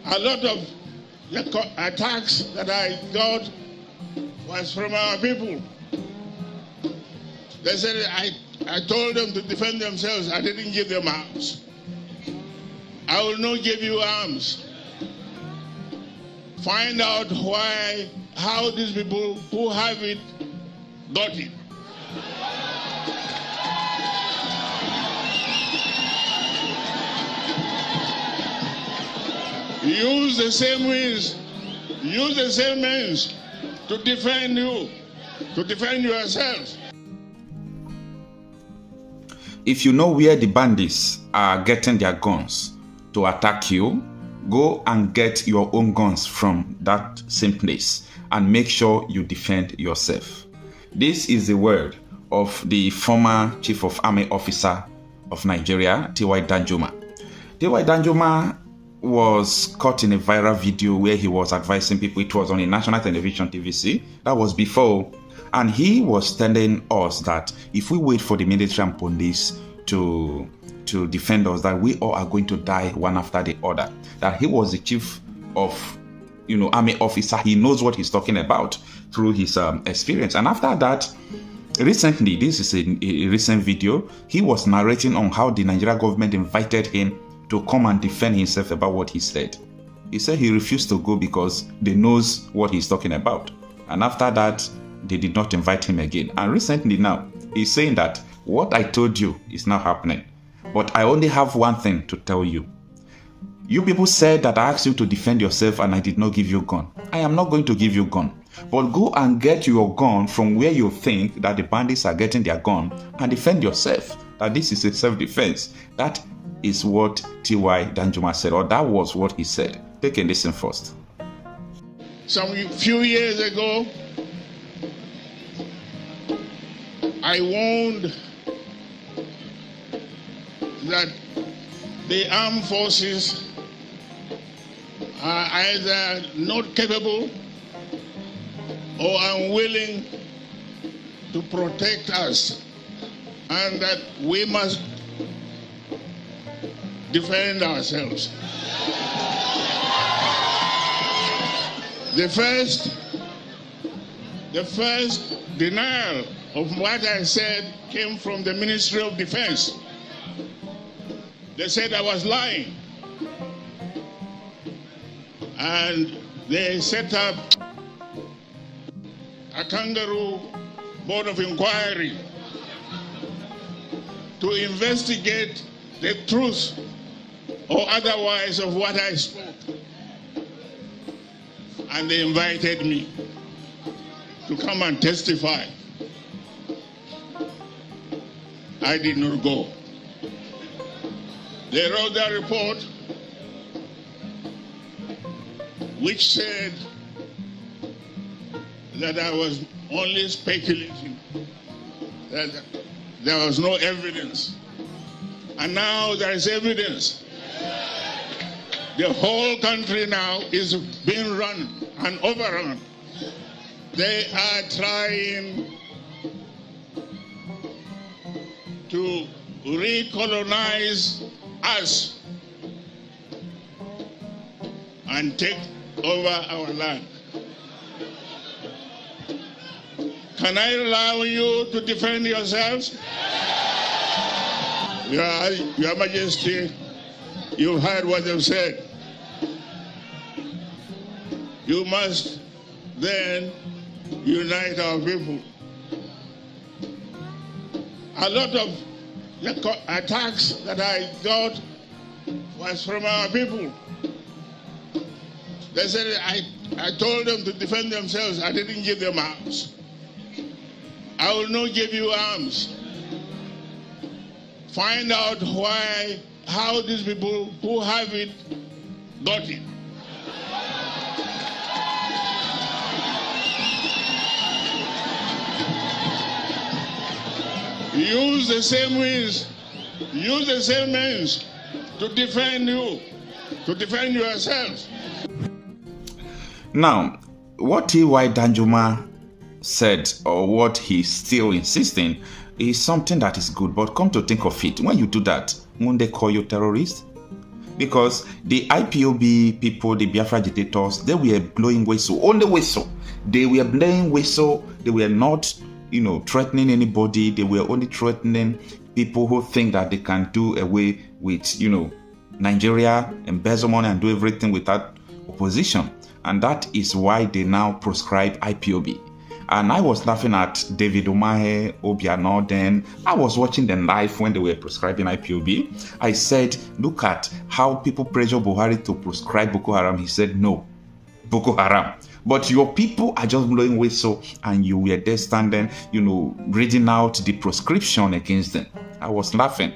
A lot of the attacks that I got was from our people. They said I told them to defend themselves. I didn't give them arms. I will not give you arms. Find out how these people who have it got it. Use the same means to defend you, to defend yourself. If you know where the bandits are getting their guns to attack you, go and get your own guns from that same place and make sure you defend yourself. This is the word of the former Chief of Army Officer of Nigeria, T.Y. Danjuma. T.Y. Danjuma was caught in a viral video where he was advising people. It was on a national television TVC. That was before. And he was telling us that if we wait for the military and police to defend us, that we all are going to die one after the other. That he was the chief of, army officer. He knows what he's talking about through his experience. And after that, recently, this is a recent video, he was narrating on how the Nigerian government invited him to come and defend himself about what he said. He said he refused to go because they knows what he's talking about. And after that, they did not invite him again. And recently now, he's saying that what I told you is now happening. But I only have one thing to tell you. You people said that I asked you to defend yourself and I did not give you a gun. I am not going to give you a gun. But go and get your gun from where you think that the bandits are getting their gun and defend yourself. That this is a self-defense. That is what T.Y. Danjuma said, or that was what he said. Take a listen first. Some few years ago, I warned that the armed forces are either not capable or unwilling to protect us, and that we must defend ourselves. The first denial of what I said came from the Ministry of Defense. They said I was lying. And they set up a kangaroo board of inquiry to investigate the truth or otherwise of what I spoke. And they invited me to come and testify. I did not go. They wrote that report which said that I was only speculating, that there was no evidence. And now there is evidence. The whole country now is being run and overrun. They are trying to recolonize us and take over our land. Can I allow you to defend yourselves? Your Majesty, you've heard what they've said. You must then unite our people. A lot of the attacks that I got was from our people. They said I told them to defend themselves. I didn't give them arms. I will not give you arms. Find out how these people who have it got it. Use the same means to defend you, to defend yourself. Now, what T.Y. Danjuma said, or what he's still insisting, is something that is good. But come to think of it, when you do that, won't they call you terrorist? Because the IPOB people, the Biafra agitators, they were blowing whistle, only whistle. They were blowing whistle. They were not, threatening anybody. They were only threatening people who think that they can do away with, Nigeria, embezzle money and do everything without opposition. And that is why they now proscribe IPOB. And I was laughing at David Umahe, Obiano then. I was watching them live when they were proscribing IPOB. I said, look at how people pressure Buhari to proscribe Boko Haram. He said, no, Boko Haram. But your people are just blowing whistle and you were there standing, reading out the proscription against them. I was laughing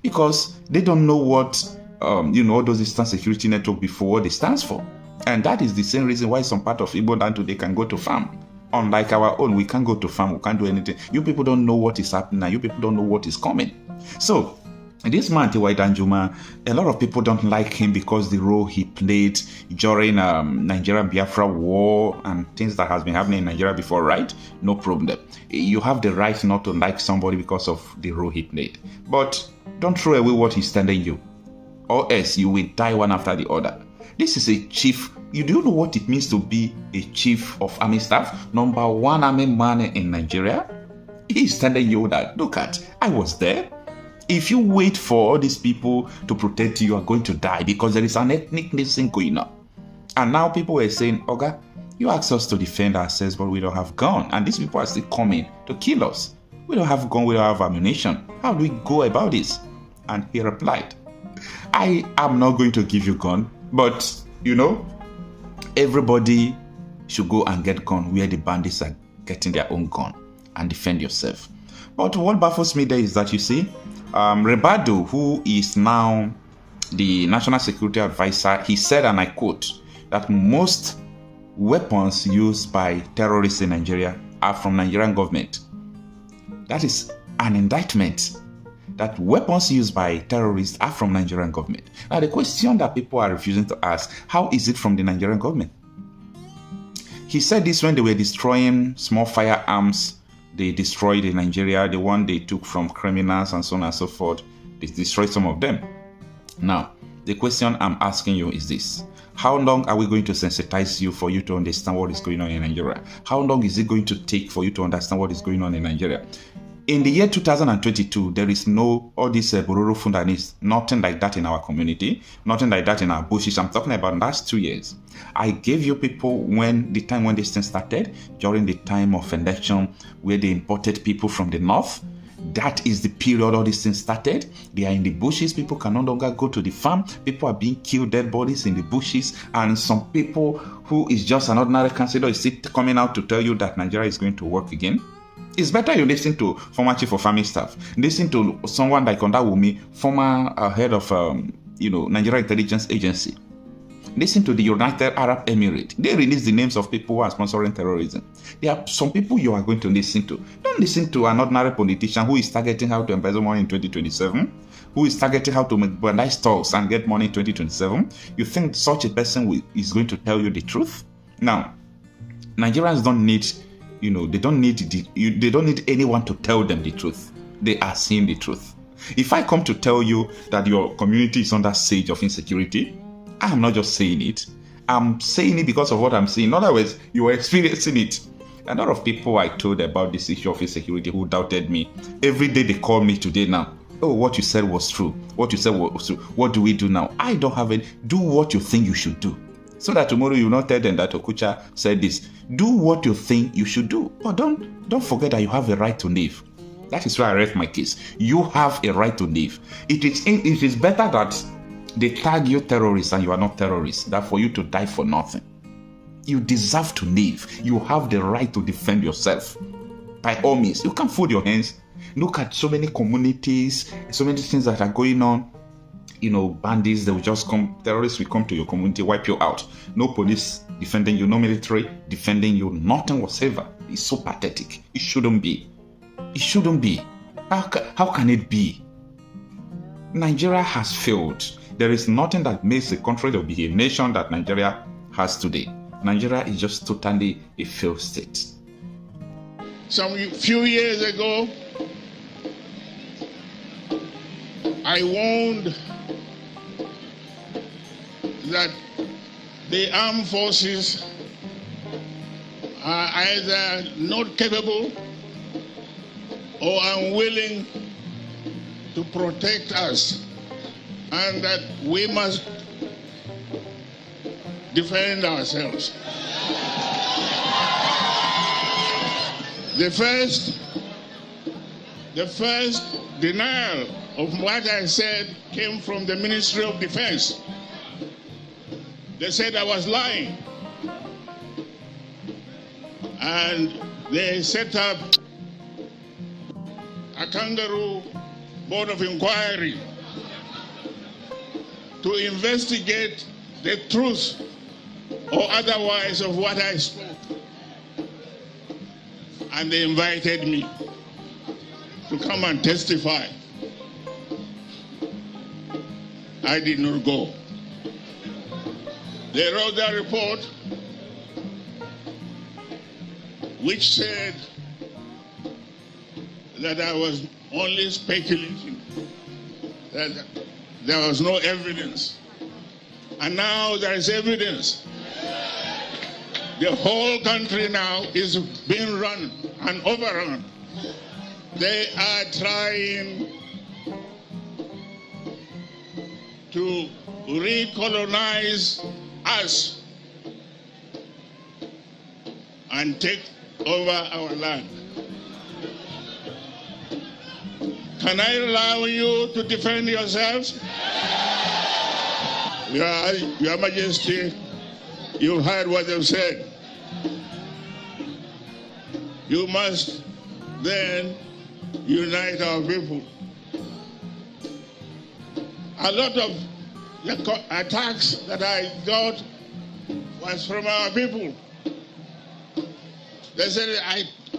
because they don't know what, all those Eastern Security Network before what it stands for. And that is the same reason why some part of Igbo land today can go to farm. Unlike our own, we can't go to farm, we can't do anything. You people don't know what is happening and you people don't know what is coming. So, this man, Danjuma, a lot of people don't like him because the role he played during Nigeria-Biafra war and things that has been happening in Nigeria before, right? No problem. You have the right not to like somebody because of the role he played. But don't throw away what he's telling you, or else you will die one after the other. This is a chief. You do know what it means to be a chief of army staff, number one army man in Nigeria? He's telling you that, look at, I was there. If you wait for all these people to protect you, you are going to die because there is an ethnic cleansing going on. And now people were saying, Oga, you asked us to defend ourselves, but we don't have gun. And these people are still coming to kill us. We don't have gun, we don't have ammunition. How do we go about this? And he replied, I am not going to give you gun, but, everybody should go and get gun where the bandits are getting their own gun and defend yourself. But what baffles me there is that, you see, Rebado, who is now the National Security Advisor, he said, and I quote, that most weapons used by terrorists in Nigeria are from Nigerian government. That is an indictment. That weapons used by terrorists are from Nigerian government. Now the question that people are refusing to ask, how is it from the Nigerian government? He said this when they were destroying small firearms. They destroyed in Nigeria, the one they took from criminals and so on and so forth. They destroyed some of them. Now, the question I'm asking you is this. How long are we going to sensitize you for you to understand what is going on in Nigeria? How long is it going to take for you to understand what is going on in Nigeria? In the year 2022, there is no, all this Bororo Fundanis, nothing like that in our community, nothing like that in our bushes. I'm talking about last 2 years. I gave you people the time when this thing started, during the time of election, where they imported people from the north. That is the period all these things started. They are in the bushes. People can no longer go to the farm. People are being killed, dead bodies in the bushes. And some people who is just an ordinary councillor is still coming out to tell you that Nigeria is going to work again. It's better you listen to former chief of army staff. Listen to someone like Ondawumi, former head of Nigeria Intelligence Agency. Listen to the United Arab Emirates. They release the names of people who are sponsoring terrorism. There are some people you are going to listen to. Don't listen to an ordinary politician who is targeting how to embezzle money in 2027, who is targeting how to make nice stocks and get money in 2027. You think such a person is going to tell you the truth? Now, Nigerians don't need, they don't need anyone to tell them the truth. They are seeing the truth. If I come to tell you that your community is under siege of insecurity, I am not just saying it. I'm saying it because of what I'm seeing. In other words, you are experiencing it. A lot of people I told about this issue of insecurity who doubted me. Every day they call me today now. Oh, what you said was true. What you said was true. What do we do now? I don't have it. Do what you think you should do. So that tomorrow you will not tell them that Okucha said this. Do what you think you should do. But don't forget that you have a right to live. That is why I rest my case. You have a right to live. It is better that they tag you terrorists and you are not terrorists, than for you to die for nothing. You deserve to live. You have the right to defend yourself. By all means, you can't fold your hands. Look at so many communities, so many things that are going on. Bandits, they will just come, terrorists will come to your community, wipe you out. No police defending you, no military defending you, nothing whatsoever. It's so pathetic. It shouldn't be. It shouldn't be. How can it be? Nigeria has failed. There is nothing that makes a country to be a nation that Nigeria has today. Nigeria is just totally a failed state. Some few years ago, I warned that the armed forces are either not capable or unwilling to protect us, and that we must defend ourselves. The first denial of what I said came from the Ministry of Defense. They said I was lying. And they set up a kangaroo board of inquiry to investigate the truth or otherwise of what I spoke. And they invited me to come and testify. I did not go. They wrote their report, which said that I was only speculating, that there was no evidence. And now there is evidence. The whole country now is being run and overrun. They are trying to recolonize us and take over our land. Can I allow you to defend yourselves? Your Majesty, you heard what they've said. You must then unite our people. A lot of the attacks that I got was from our people. They said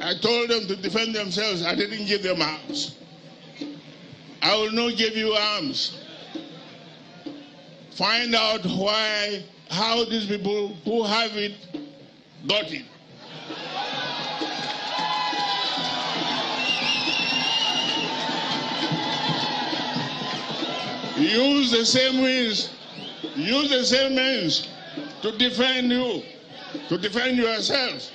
I told them to defend themselves. I didn't give them arms. I will not give you arms. Find out how these people who have it got it. Use the same means. Use the same means to defend you, to defend yourself.